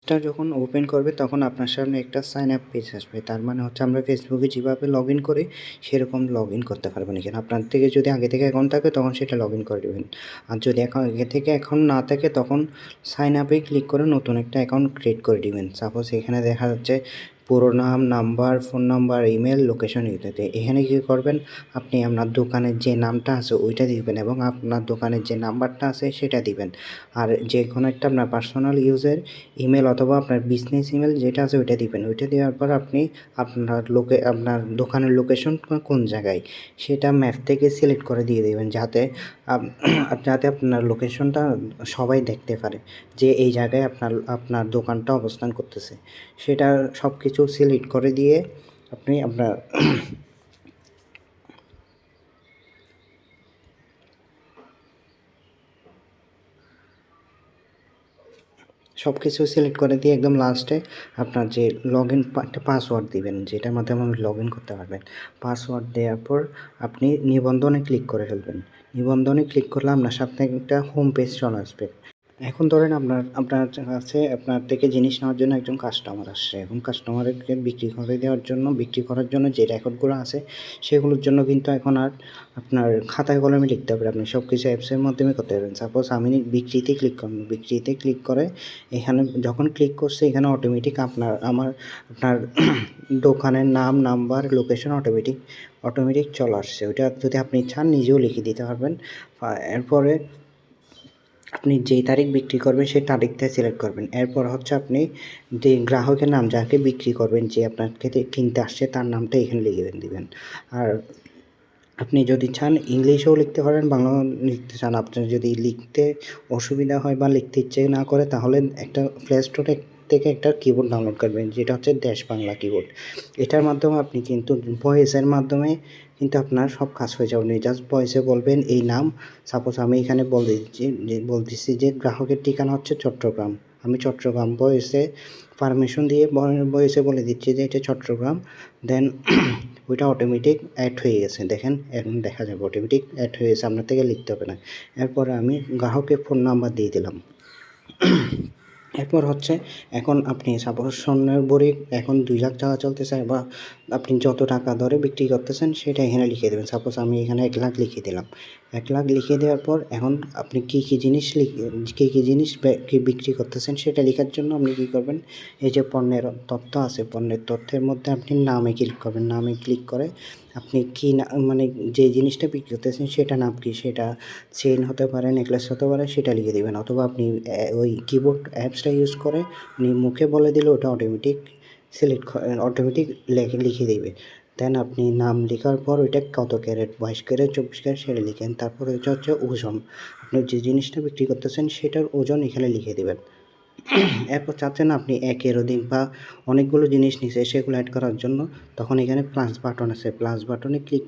পেজটা যখন ওপেন করবে তখন আপনার সামনে একটা সাইন আপ পেজ আসবে। তার মানে হচ্ছে আমরা ফেসবুকে যেভাবে লগ ইন করি সেরকম লগ ইন করতে পারবেন এখানে। আপনার থেকে যদি আগে থেকে অ্যাকাউন্ট থাকে তখন সেটা লগ ইন করে দেবেন। আর যদি আগে থেকে অ্যাকাউন্ট না থাকে তখন সাইন আপে ক্লিক করে নতুন একটা অ্যাকাউন্ট ক্রিয়েট করে দিবেন। সাপোজ এখানে দেখা যাচ্ছে পুরো নাম, number, phone number, email, location ইত্যাদি। এখানে কী করবেন, আপনি আপনার দোকানের যে নামটা আছে ওইটা দিবেন এবং আপনার দোকানের যে নাম্বারটা আছে সেটা দিবেন। আর যে কোনো একটা আপনার পার্সোনাল ইউজের ইমেল অথবা আপনার বিজনেস ইমেল যেটা আছে ওইটা দিবেন। ওইটা দেওয়ার পর আপনি আপনার দোকানের লোকেশন কোন জায়গায় সেটা ম্যাপ থেকে সিলেক্ট করে দিয়ে দেবেন, যাতে যাতে আপনার লোকেশনটা সবাই দেখতে পারে যে এই জায়গায় আপনার দোকানটা অবস্থান করতেছে। সেটা সব কিছু সিলেক্ট করে দিয়ে আপনি আপনার সব কিছু সিলেক্ট করে দিয়ে একদম লাস্টে আপনার যে লগ ইন একটা পাসওয়ার্ড দিবেন, যেটার মাধ্যমে লগ ইন করতে পারবেন। পাসওয়ার্ড দেওয়ার পর আপনি নিবন্ধনে ক্লিক করে ফেলবেন। নিবন্ধনে ক্লিক করলে আপনার সামনে একটা হোম পেজ চলে আসবে। এখন ধরেন আপনার কাছে আপনার থেকে জিনিস নেওয়ার জন্য একজন কাস্টমার আসছে। এখন কাস্টমারকে বিক্রি করার জন্য যে রেকর্ডগুলো আছে সেগুলোর জন্য কিন্তু এখন আর আপনার খাতায় কলমে লিখতে হবে। আপনি সব কিছু অ্যাপসের মাধ্যমে করতে পারবেন। সাপোজ আমি বিক্রিতে ক্লিক করলাম, বিক্রিতে ক্লিক করে এখানে যখন ক্লিক করছে এখানে অটোমেটিক আপনার দোকানের নাম, নাম্বার, লোকেশন অটোমেটিক চলে আসছে। ওইটা যদি আপনি চান নিজেও লিখে দিতে পারবেন। এরপরে আপনি যেই তারিখ বিক্রি করবেন সেই তারিখটা সিলেক্ট করবেন। এরপর হচ্ছে আপনি যে গ্রাহকের নাম, যাকে বিক্রি করবেন, যে আপনার কাছে কিনতে আসছে তার নামটা এখানে লিখে দিবেন। আর আপনি যদি চান ইংলিশেও লিখতে পারেন, বাংলাও লিখতে চান। আপনার যদি লিখতে অসুবিধা হয় বা লিখতে ইচ্ছে না করে তাহলে একটা প্লে স্টোরে থেকে একটা কিবোর্ড ডাউনলোড করবেন, যেটা হচ্ছে দেশ বাংলা কিবোর্ড। এটার মাধ্যমে আপনি কিন্তু ভয়েসের মাধ্যমে কিন্তু আপনার সব কাজ হয়ে যাবে। জাস্ট ভয়েসে বলবেন এই নাম। সাপোজ আমি এখানে বলতেছি যে গ্রাহকের ঠিকানা হচ্ছে চট্টগ্রাম। আমি চট্টগ্রাম ভয়েসে পারমিশন দিয়ে ভয়েসে বলে দিচ্ছি যে এটা চট্টগ্রাম। দেন ওইটা অটোমেটিক অ্যাড হয়ে গেছে। দেখেন এখন দেখা যাবে অটোমেটিক অ্যাড হয়ে গেছে, আপনার থেকে লিখতে হবে না। এরপরে আমি গ্রাহকের ফোন নাম্বার দিয়ে দিলাম। এরপর হচ্ছে এখন আপনি সাপোজ স্বর্ণের ভরি এখন 2 লাখ টাকা চলতেছে বা আপনি যত টাকা দরে বিক্রি করতেছেন সেটা এখানে লিখে দেবেন। সাপোজ আমি এখানে 1 লাখ লিখে দিলাম। 1 লাখ লিখে দেওয়ার পর এখন আপনি কী কী জিনিস বিক্রি করতেছেন সেটা লেখার জন্য আপনি কী করবেন, এই যে পণ্যের তথ্য আছে, পণ্যের তথ্যের মধ্যে আপনি নামে ক্লিক করবেন। নামে ক্লিক করে আপনি কী না মানে যে জিনিসটা বিক্রি করতেছেন সেটা নাম কী, সেটা চেইন হতে পারে, নেকলেস হতে পারে, সেটা লিখে দেবেন। অথবা আপনি ওই কিবোর্ড অ্যাপসটা ইউজ করে আপনি মুখে বলে দিলে ওটা অটোমেটিক লিখে দেবে। দেন আপনি নাম লেখার পর ওইটা কত ক্যারেট, 22 ক্যারেট, 24 ক্যারেট সেটা লিখেন। তারপর এটা হচ্ছে ওজন, আপনি যে জিনিসটা বিক্রি করতেছেন সেটার ওজন এখানে লিখে দেবেন। এরপর চাচ্ছেন আপনি একের অধিক বা অনেকগুলো জিনিস নিছে সেগুলো অ্যাড করার জন্য, তখন এখানে প্লাস বাটন আছে। প্লাস বাটনে ক্লিক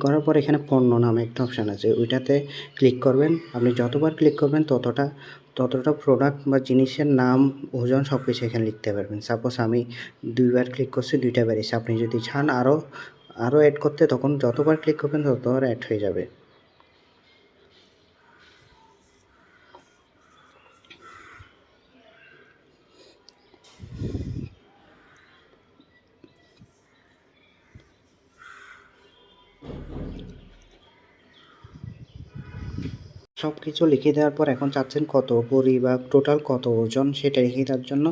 করার পর এখানে পণ্য নামে একটা অপশান আছে, ওইটাতে ক্লিক করবেন। আপনি যতবার ক্লিক করবেন ততটা প্রোডাক্ট বা জিনিসের নাম, ওজন সব কিছু এখানে লিখতে পারবেন। সাপোজ আমি 2 বার ক্লিক করছি, 2টা বেরিয়েছে। আপনি যদি চান আরও অ্যাড করতে, তখন যতবার ক্লিক করবেন ততবার অ্যাড হয়ে যাবে। সব কিছু লিখে দেওয়ার পর এখন চাচ্ছেন কত ভরি বা টোটাল কত ওজন সেটা লিখে দেওয়ার জন্য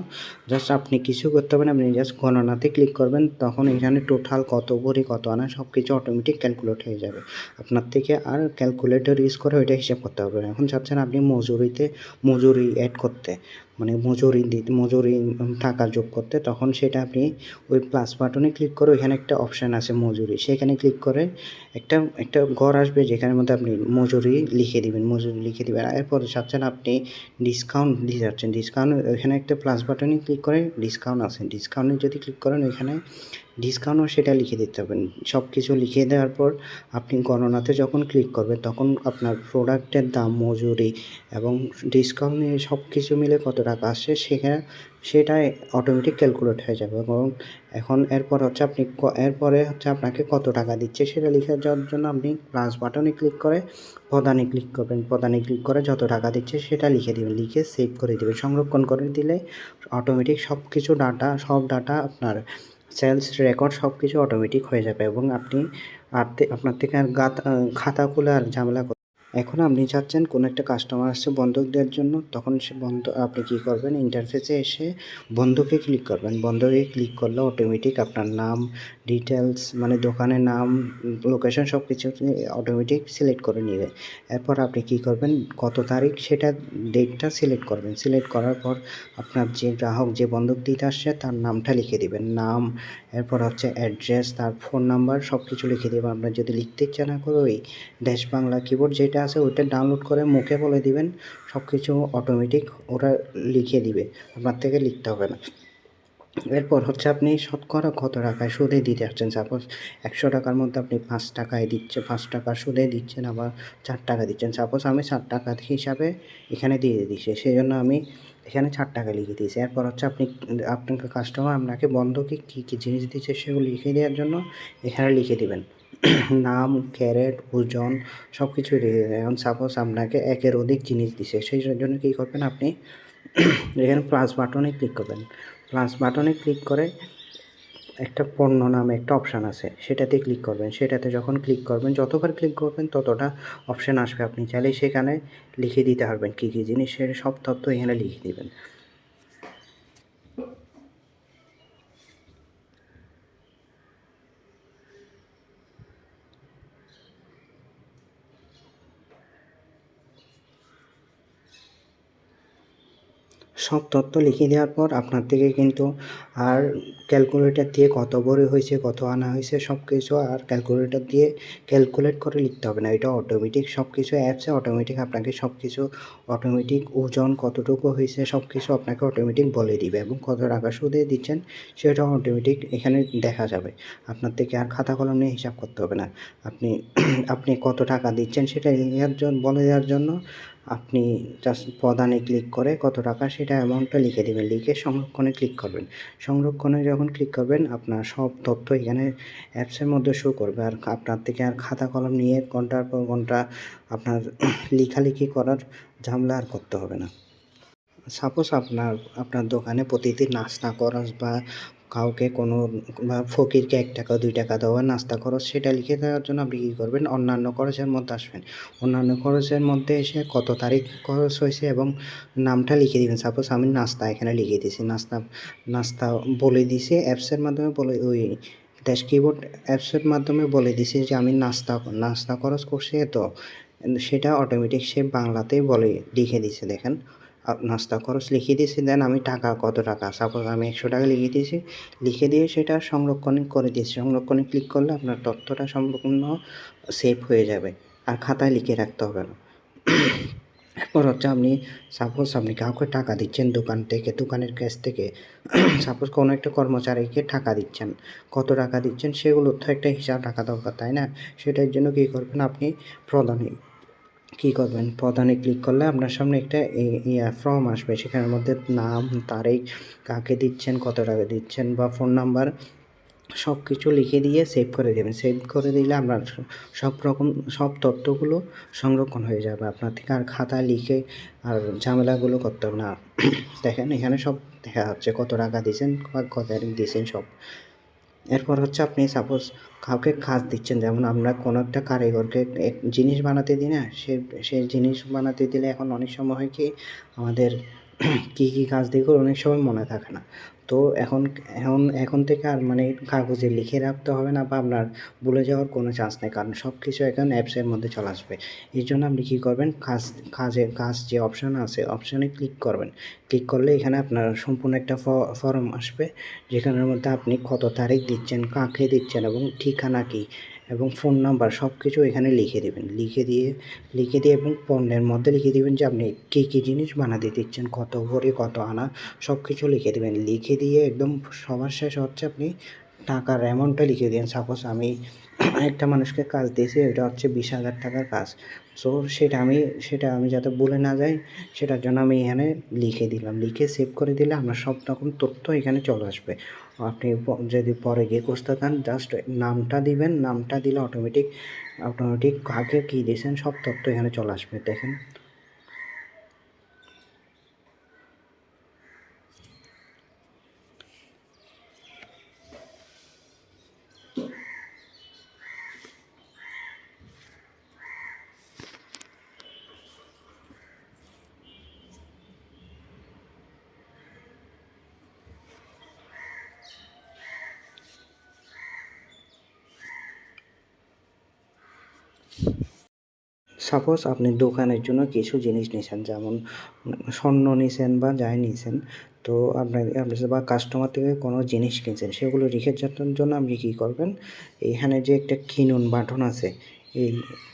জাস্ট আপনি কিছু করতে হবে না, আপনি জাস্ট গণনাতে ক্লিক করবেন। তখন এখানে টোটাল কত ভরি কত আনা সব কিছু অটোমেটিক ক্যালকুলেট হয়ে যাবে। আপনার থেকে আর ক্যালকুলেটর ইউজ করে ওইটা হিসাব করতে হবে না। এখন চাচ্ছেন আপনি মজুরি অ্যাড করতে, মানে মজুরি টাকা যোগ করতে, তখন সেটা আপনি ওই প্লাস বাটনে ক্লিক করে ওইখানে একটা অপশান আছে মজুরি, সেখানে ক্লিক করে একটা ঘর আসবে যেখানের মধ্যে আপনি মজুরি লিখে দিবেন। এরপর চাচ্ছেন আপনি ডিসকাউন্ট দিতে যাচ্ছেন, ডিসকাউন্ট ওইখানে একটা প্লাস বাটনে ক্লিক করে ডিসকাউন্ট আছে, ডিসকাউন্টে যদি ক্লিক করেন ওইখানে ডিসকাউন্টও সেটা লিখে দিতে হবে। সব কিছু লিখে দেওয়ার পর আপনি গণনাতে যখন ক্লিক করবেন তখন আপনার প্রোডাক্টের দাম, মজুরি এবং ডিসকাউন্ট নিয়ে সব কিছু মিলে কত টাকা আসছে সেটা অটোমেটিক ক্যালকুলেট হয়ে যাবে। এবং এখন এরপর হচ্ছে এরপরে হচ্ছে আপনাকে কত টাকা দিচ্ছে সেটা লিখে যাওয়ার জন্য আপনি প্লাস বাটনে ক্লিক করে প্রদানে ক্লিক করবেন। প্রদানে ক্লিক করে যত টাকা দিচ্ছে সেটা লিখে দিবেন, লিখে সেভ করে দিবেন। সংরক্ষণ করে দিলে অটোমেটিক সব ডাটা আপনার সেলস রেকর্ড সব কিছু অটোমেটিক হয়ে যাবে এবং আপনি আপনার থেকে আর খাতা খুলে আর ঝামেলা এখন আপনি চাচ্ছেন কোনো একটা কাস্টমার আসছে বন্ধক দেওয়ার জন্য, তখন আপনি কী করবেন, ইন্টারফেসে এসে বন্ধকে ক্লিক করবেন। বন্ধকে ক্লিক করলে অটোমেটিক আপনার নাম, ডিটেলস মানে দোকানের নাম, লোকেশন সব কিছু অটোমেটিক সিলেক্ট করে নেবে। এরপর আপনি কী করবেন, কত তারিখ সেটা ডেটটা সিলেক্ট করবেন। সিলেক্ট করার পর আপনার যে গ্রাহক যে বন্ধক দিতে আসছে তার নামটা লিখে দিবেন, নাম, এরপর হচ্ছে অ্যাড্রেস, তার ফোন নাম্বার সব কিছু লিখে দেবেন। আপনার যদি লিখতে ইচ্ছা না করে ওই ড্যাশ বাংলা কিবোর্ড যেটা আছে ওইটা ডাউনলোড করে মুখে বলে দিবেন, সব কিছু অটোমেটিক ওরা লিখে দিবে, আপনার থেকে লিখতে হবে না। এরপর হচ্ছে আপনি শতকরা কত টাকায় সুদে দিতে আসছেন। সাপোজ 100 টাকার মধ্যে আপনি 5 টাকায় 5 টাকা সুদে দিচ্ছেন, আবার 4 টাকা দিচ্ছেন। সাপোজ আমি 4 টাকা হিসাবে এখানে দিয়ে দিচ্ছি, সেই জন্য আমি এখানে 4 টাকা লিখে দিয়েছি। এরপর হচ্ছে আপনার কাস্টমার আপনাকে বন্ধকি কী কী জিনিস দিচ্ছে সেগুলো লিখে দেওয়ার জন্য এখানে লিখে দেবেন নাম, ক্যারেট, ওজন সব কিছু লিখে দেবেন। এখন সাপোজ আপনাকে 1-এর অধিক জিনিস দিছে, সেই জন্য কী করবেন, আপনি এখানে প্লাস বাটনে ক্লিক করবেন। প্লাস বাটনে ক্লিক করে একটা পণ্য নামে একটা অপশান আছে, সেটাতে ক্লিক করবেন। সেটাতে যখন ক্লিক করবেন, যতবার ক্লিক করবেন ততটা অপশান আসবে। আপনি চাইলেই সেখানে লিখে দিতে পারবেন কী কী জিনিস, সে সব তথ্য এখানে লিখে দেবেন। সব তথ্য লিখে দেওয়ার পর আপনার থেকে কিন্তু আর ক্যালকুলেটর দিয়ে কত বড়ি হয়েছে, কত আনা হয়েছে সব কিছু আর ক্যালকুলেটর দিয়ে ক্যালকুলেট করে লিখতে হবে না। এটা অটোমেটিক সব কিছু অ্যাপসে অটোমেটিক আপনাকে সব কিছু অটোমেটিক ওজন কতটুকু হয়েছে সব কিছু আপনাকে অটোমেটিক বলে দিবে এবং কত টাকা সুদে দিচ্ছেন সেটাও অটোমেটিক এখানে দেখা যাবে। আপনার থেকে আর খাতা কলম নিয়ে হিসাব করতে হবে না। আপনি আপনি কত টাকা দিচ্ছেন সেটা বলে দেওয়ার জন্য আপনি জাস্ট প্রদানে ক্লিক করে কত টাকা সেটা অ্যামাউন্টটা লিখে দেবেন, লিখে সংরক্ষণে ক্লিক করবেন। সংরক্ষণে যখন ক্লিক করবেন আপনার সব তথ্য এখানে অ্যাপসের মধ্যে শো করবে, আর আপনার থেকে আর খাতা কলম নিয়ে ঘন্টার পর ঘন্টা আপনার লেখালেখি করার ঝামেলা আর করতে হবে না। সাপোজ আপনার দোকানে প্রতিদিন নাস্তা খরচ বা কাউকে কোনো বা ফকিরকে 1 টাকা 2 টাকা দেওয়া নাস্তা খরচ সেটা লিখে দেওয়ার জন্য আপনি কী করবেন, অন্যান্য খরচের মধ্যে আসবেন। অন্যান্য খরচের মধ্যে এসে কত তারিখ খরচ হয়েছে এবং নামটা লিখে দিবেন। সাপোজ আমি নাস্তা এখানে লিখে দিয়েছি, নাস্তা বলে দিয়েছি অ্যাপসের মাধ্যমে, বলে ওই ড্যাশ কিবোর্ড অ্যাপসের মাধ্যমে বলে দিয়েছি যে আমি নাস্তা খরচ করছি এত, সেটা অটোমেটিক সে বাংলাতেই লিখে দিয়েছে। দেখেন নাস্তা খরচ লিখে দিয়েছি, দেন আমি টাকা কত টাকা, সাপোজ আমি 100 টাকা লিখে দিয়েছি, লিখে দিয়ে সেটা সংরক্ষণ করে দিয়েছি। সংরক্ষণে ক্লিক করলে আপনার তথ্যটা সম্পূর্ণ সেভ হয়ে যাবে, আর খাতায় লিখে রাখতে হবে না। এরপর হচ্ছে সাপোজ আপনি কাউকে টাকা দিচ্ছেন দোকানের কাছ থেকে, সাপোজ কোনো একটা কর্মচারীকে টাকা দিচ্ছেন, কত টাকা দিচ্ছেন সেগুলোর তো একটা হিসাব রাখা দরকার, তাই না? সেটার জন্য কী করবেন, আপনি প্রদানে ক্লিক করলে আপনার সামনে একটা ফর্ম আসবে, সেখানের মধ্যে নাম, তারিখ, কাকে দিচ্ছেন, কত টাকা দিচ্ছেন বা ফোন নাম্বার সব কিছু লিখে দিয়ে সেভ করে দেবেন। সেভ করে দিলে আপনার সব তথ্যগুলো সংরক্ষণ হয়ে যাবে। আপনার থেকে আর খাতায় লিখে আর ঝামেলাগুলো করতে হবে না। দেখেন এখানে সব দেখা যাচ্ছে কত টাকা দিয়েছেন, কত তারিখ দিয়েছেন সব। এরপর হচ্ছে আপনি সাপোজ কাউকে কাজ দিচ্ছেন, যেমন আমরা কোনো একটা কারিগরকে জিনিস বানাতে দিই না, সে জিনিস বানাতে দিলে এখন অনেক সময় হয় কি আমাদের কী কী কাজ দিব অনেক সময় মনে থাকে না। তো এখন থেকে আর মানে কাগজে লিখে রাখতে হবে না বা আপনার ভুলে যাওয়ার কোনো চান্স নেই, কারণ সব কিছু এখন অ্যাপসের মধ্যে চলে আসবে। এই জন্য আপনি কী করবেন, কাজ যে অপশান আছে অপশানে ক্লিক করবেন। ক্লিক করলে এখানে আপনার সম্পূর্ণ একটা ফর্ম আসবে, যেখানের মধ্যে আপনি কত তারিখ দিচ্ছেন, কাকে দিচ্ছেন এবং ঠিকানা কী এবং ফোন নাম্বার সব কিছু এখানে লিখে দেবেন। লিখে দিয়ে এবং পণ্যের মধ্যে লিখে দেবেন যে আপনি কী কী জিনিস বানাতে দিচ্ছেন, কত ভরি কত আনা সব কিছু লিখে দেবেন। লিখে দিয়ে একদম সবার শেষ হচ্ছে আপনি টাকার অ্যামাউন্টটা লিখে দিন। সাপোজ আমি একটা মানুষকে কাজ দিয়েছি, ওইটা হচ্ছে 20,000 টাকার কাজ। সো সেটা আমি যাতে ভুলে না যাই, সেটার জন্য আমি এখানে লিখে দিলাম। লিখে সেভ করে দিলে আপনার সব রকম তথ্য এখানে চলে আসবে। আপনি যদি পরে গিয়ে খুঁজতে চান, জাস্ট নামটা দিবেন, নামটা দিলে অটোমেটিক কাকে কী দিয়েছেন সব তথ্য এখানে চলে আসবে। দেখেন, সাপোজ আপনি দোকানের জন্য কিছু জিনিস নিছেন, যেমন স্বর্ণ নিছেন বা যাই নিছেন, তো আপনি বা কাস্টমার থেকে কোনো জিনিস কিনছেন, সেগুলো রেখে যাওয়ার জন্য আপনি কী করবেন, এইখানে যে একটা কিনুন বাটন আছে, এই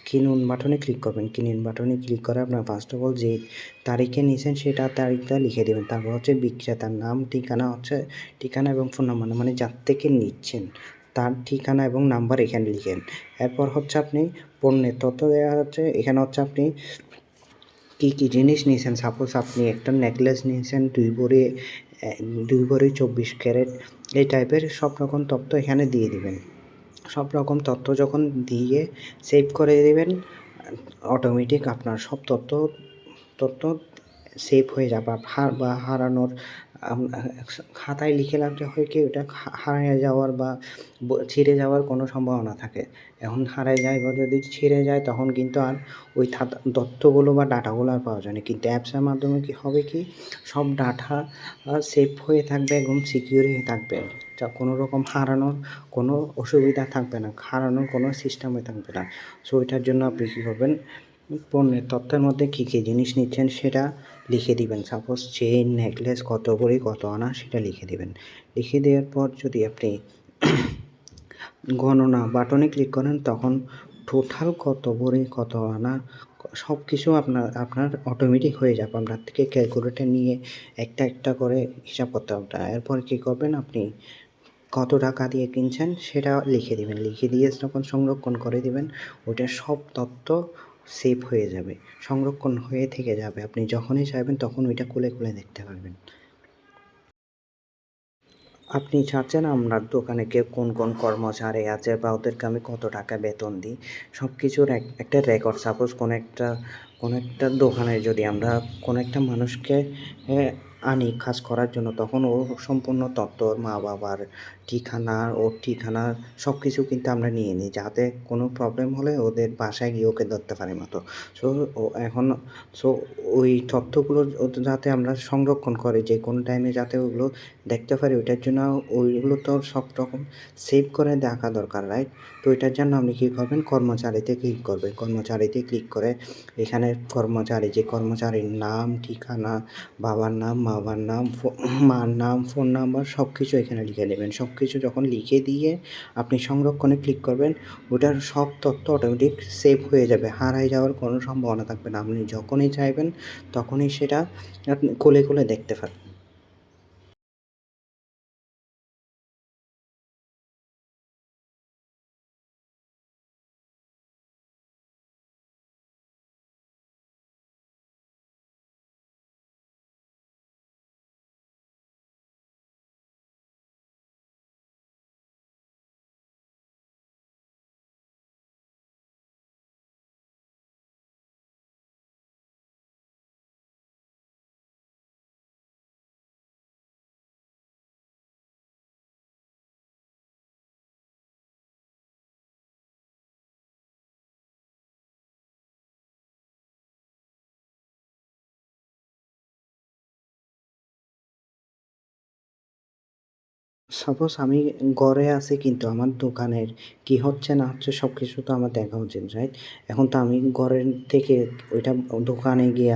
কিনুন বাটনে ক্লিক করবেন। কিনুন বাটনে ক্লিক করে আপনার ফার্স্ট অফ অল যে তারিখে নিছেন সেটা তারিখটা লিখে দেবেন। তারপর হচ্ছে বিক্রেতার নাম, ঠিকানা এবং ফোন নাম্বার, মানে যার থেকে নিচ্ছেন তার ঠিকানা এবং নাম্বার এখানে লিখেন। এরপর হচ্ছে আপনি পণ্যের তথ্য দেওয়া হচ্ছে, এখানে হচ্ছে আপনি কী কী জিনিস নিয়েছেন। সাপোজ আপনি একটা নেকলেস নিয়েছেন 2 ভরি 24 ক্যারেট, এই টাইপের সব রকম তথ্য এখানে দিয়ে দিবেন। সব রকম তথ্য যখন দিয়ে সেভ করে দেবেন, অটোমেটিক আপনার সব তথ্য সেভ হয়ে যাবে। বা হারানোর খাতায় লিখে রাখলে হয় কি, ওটা হারিয়ে যাওয়ার বা ছিঁড়ে যাওয়ার কোনো সম্ভাবনা থাকে। এখন হারায় যায় বা যদি ছিঁড়ে যায়, তখন কিন্তু আর ওই তথ্যগুলো বা ডাটাগুলো আর পাওয়া যায় না। কিন্তু অ্যাপসের মাধ্যমে কি হবে, কি সব ডাটা সেভ হয়ে থাকবে এবং সিকিউর হয়ে থাকবে। যা কোনো রকম হারানোর কোনো অসুবিধা থাকবে না, হারানোর কোনো সিস্টেমই থাকবে না। সো এটার জন্য আপনি কী করবেন, পণ্যের তথ্যের মধ্যে কী কী জিনিস নিচ্ছেন সেটা লিখে দিবেন। সাপোজ চেইন, নেকলেস কত ভরি কত আনা সেটা লিখে দিবেন। লিখে দেওয়ার পর যদি আপনি গণনা বাটনে ক্লিক করেন, তখন টোটাল কত ভরি কত আনা সব কিছু আপনার অটোমেটিক হয়ে যাবে। আপনার থেকে ক্যালকুলেটর নিয়ে একটা করে হিসাব করতে হবে না। এরপর কী করবেন, আপনি কত টাকা দিয়ে কিনছেন সেটা লিখে দিবেন। লিখে দিয়ে যখন সংরক্ষণ করে দিবেন, ওটার সব তথ্য সেভ হয়ে যাবে, সংরক্ষণ হয়ে থেকে যাবে। আপনি যখনই চাইবেন তখন ওইটা খুলে দেখতে পারবেন। আপনি চাচ্ছেন আপনার দোকানে কোন কর্মচারী আছে বা ওদেরকে আমি কত টাকা বেতন দিই, সব কিছুর একটা রেকর্ড। সাপোজ কোনো একটা দোকানে যদি আমরা কোনো একটা মানুষকে আনি কাজ করার জন্য, তখন ওর সম্পূর্ণ তথ্য, ওর মা-বাবার ওর ঠিকানা সব কিছু কিন্তু আমরা নিয়ে নিই, যাতে কোনো প্রবলেম হলে ওদের বাসায় গিয়ে ওকে ধরতে পারি মতো। সো সো ওই তথ্যগুলো যাতে আমরা সংরক্ষণ করি, যে কোনো টাইমে যাতে ওগুলো দেখতে পারি, ওইটার জন্য ওইগুলো তো সব রকম সেভ করে রাখা দরকার, রাইট? তো এটার জন্য আপনি কী করবেন, কর্মচারীতে ক্লিক করবেন। কর্মচারীতে ক্লিক করে এখানে কর্মচারীর নাম, ঠিকানা, বাবার নাম, মার নাম, ফোন নাম্বার সব কিছু এখানে লিখে দেবেন। সব কিছু যখন লিখে দিয়ে আপনি সংরক্ষণে ক্লিক করবেন, ওটার সব তথ্য অটোমেটিক সেভ হয়ে যাবে। হারায় যাওয়ার কোনো সম্ভাবনা থাকবে না। আপনি যখনই চাইবেন তখনই সেটা আপনি খুলে দেখতে পারবেন। সাপোজ আমি ঘরে আছি, কিন্তু আমার দোকানের কি হচ্ছে না হচ্ছে সব কিছু তো আমার দেখা উচিত, রাইট? এখন তো আমি ঘরের থেকে ওইটা দোকানে গিয়ে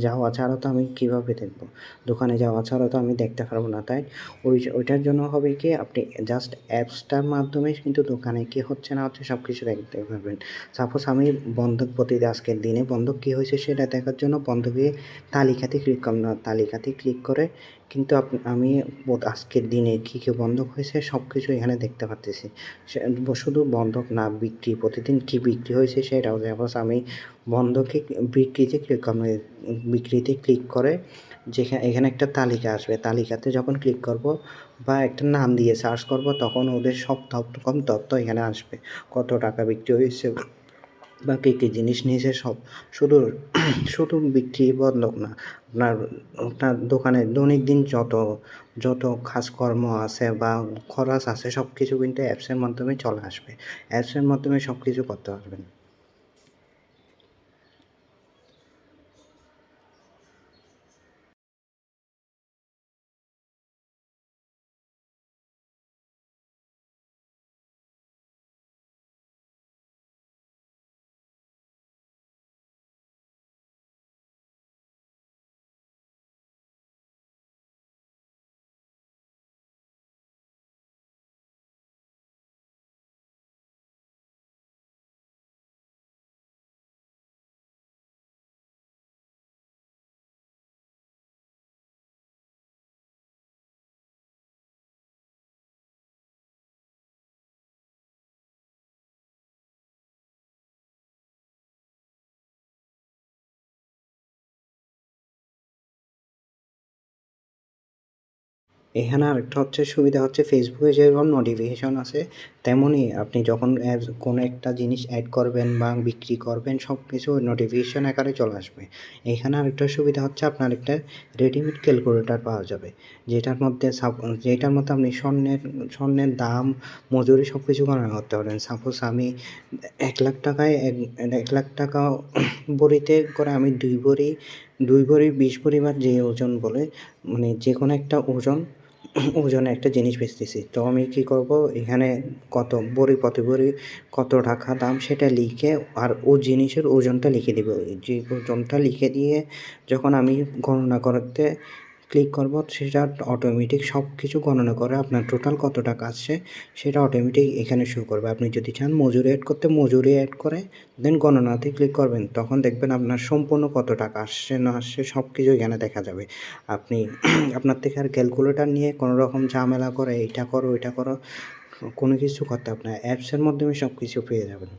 যাওয়া ছাড়া তো আমি কীভাবে দেখবো? দোকানে যাওয়া ছাড়া তো আমি দেখতে পারবো না, তাই ওইটার জন্য হবে কি, আপনি জাস্ট অ্যাপসটার মাধ্যমে কিন্তু দোকানে কি হচ্ছে না হচ্ছে সব কিছু দেখতে পারবেন। সাপোজ আমি বন্ধক পতিতে আজকের দিনে বন্ধক কী হয়েছে সেটা দেখার জন্য বন্ধকে তালিকাতে ক্লিক করলাম। তালিকাতে ক্লিক করে কিন্তু আমি আজকের দিনে কী বন্ধক হয়েছে সব কিছু এখানে দেখতে পারতেছি। সে শুধু বন্ধক না, বিক্রি প্রতিদিন কী বিক্রি হয়েছে সেটাও। সাপোজ আমি বন্ধকে বিক্রিতে বিক্রিতে ক্লিক করে এখানে একটা তালিকা আসবে। তালিকাতে যখন ক্লিক করব বা একটা নাম দিয়ে সার্চ করব তখন ওদের সব তথ্য এখানে আসবে। কত টাকা বিক্রি হয়েছে বা কী জিনিস নিয়েছে সব। শুধু শুধু বিক্রি বন্ধক না, আপনার আপনার দোকানে দৈনন্দিন যত কাজকর্ম আছে বা খরচ আছে সব কিছু কিন্তু অ্যাপসের মাধ্যমে চলে আসবে। অ্যাপসের মাধ্যমে সব কিছু করতে পারবেন। এখানে আরেকটা সুবিধা হচ্ছে ফেসবুকে যেরকম নোটিফিকেশন আছে তেমনই আপনি যখন কোনো একটা জিনিস অ্যাড করবেন বা বিক্রি করবেন সব কিছু নোটিফিকেশন আকারে চলে আসবে। এখানে আরেকটা সুবিধা হচ্ছে আপনার একটা রেডিমেড ক্যালকুলেটর পাওয়া যাবে। যেটার মধ্যে আপনি স্বর্ণের দাম, মজুরি সব কিছু গণনা করতে পারবেন। সাপোজ আমি ৳১,০০,০০০ ৳১,০০,০০০ ভরিতে করে আমি ২ ভরি ২০ ভরি বা যে ওজন বলে মানে যেকোনো একটা ওজনে একটা জিনিস বেচতেছি। তো আমি কী করব, এখানে প্রতি ভরি কত টাকা দাম সেটা লিখে আর জিনিসের ওজনটা লিখে দিব। যে ওজনটা লিখে দিয়ে যখন আমি গণনা করতে ক্লিক করব সেটা অটোমেটিক সব কিছু গণনা করে আপনার টোটাল কত টাকা আসছে সেটা অটোমেটিক এখানে শো করবে। আপনি যদি চান মজুরি এড করতে মজুরি এড করে দেন গণনাতে ক্লিক করবেন। তখন দেখবেন আপনার সম্পূর্ণ কত টাকা আসছে না আসছে সব কিছু এখানে দেখা যাবে। আপনি আপনার থেকে আর ক্যালকুলেটর নিয়ে কোনো রকম ঝামেলা করে এইটা করো ওইটা করো কোনো কিছু করতে হবে না। অ্যাপসের মাধ্যমে সব কিছু পেয়ে যাবেন।